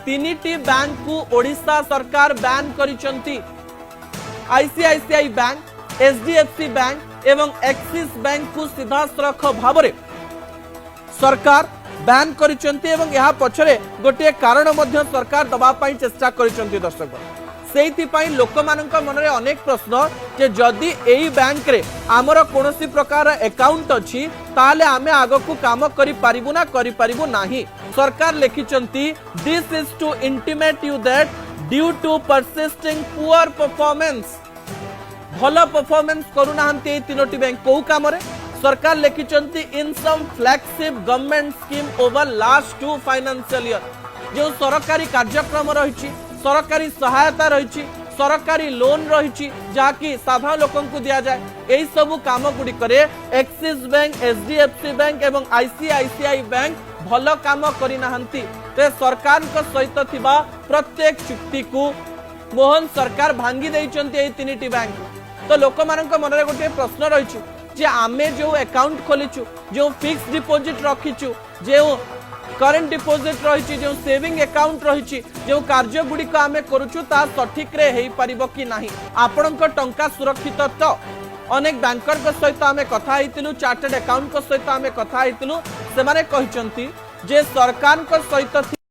तीनिटी bank को ओडिशा सरकार ban करिसंती। आईसीआईसीआई बैंक, एचडीएफसी बैंक एवं एक्सिस बैंक को सीधासलख भाव में सरकार बैन करिसंती एवं यह पछरे गोटे कारण मध्य सरकार दबा पाई चेष्टा करिसंती। दर्शक सेइथिपाई लोकमानक मनरे अनेक प्रश्न जे जदि एई बैंक रे आमर कोनोसी प्रकार अकाउंट अछि ताले आमे आगकू काम करि परिबु ना करि परिबु नाही। सरकार लिखिचंती this is to intimate you that due to persisting poor performance भलो परफॉर्मेंस करूनाहंती एई तीनोटी बैंक को काम रे सरकार लिखिचंती in some flagship government scheme over last 2 financial year जो सरकारी कार्यक्रम रही सरकारी सहायता रही सरकारी लोन रही जहाँकि साधारण लोक दिया जाए यही सबू कम गुड़िक एक्सिस बैंक, एचडीएफसी बैंक एवं आईसीआईसीआई बैंक भल काम करना तो सरकार सहित थिबा प्रत्येक चुक्ति को मोहन सरकार भांगी देइचंती तीनिटी बैंक। तो लोक मानक मन गोटे प्रश्न रही जे आमे जो अकाउंट खोलीचु जो फिक्स डिपोजिट रखीचु जो करेंट डिपोजिट रही जो सेविंग अकाउंट रही जो कार्य गुड़िक आमे करूचु ता सठिक रे हेई परिबो कि नाही आपणक टंका सुरक्षित तो अनेक बैंकर सहित आमे कथा हेतिलु चार्टर्ड अकाउंट सहित आमे कथा हेतिलु से माने कहिसंती जे सरकार सहित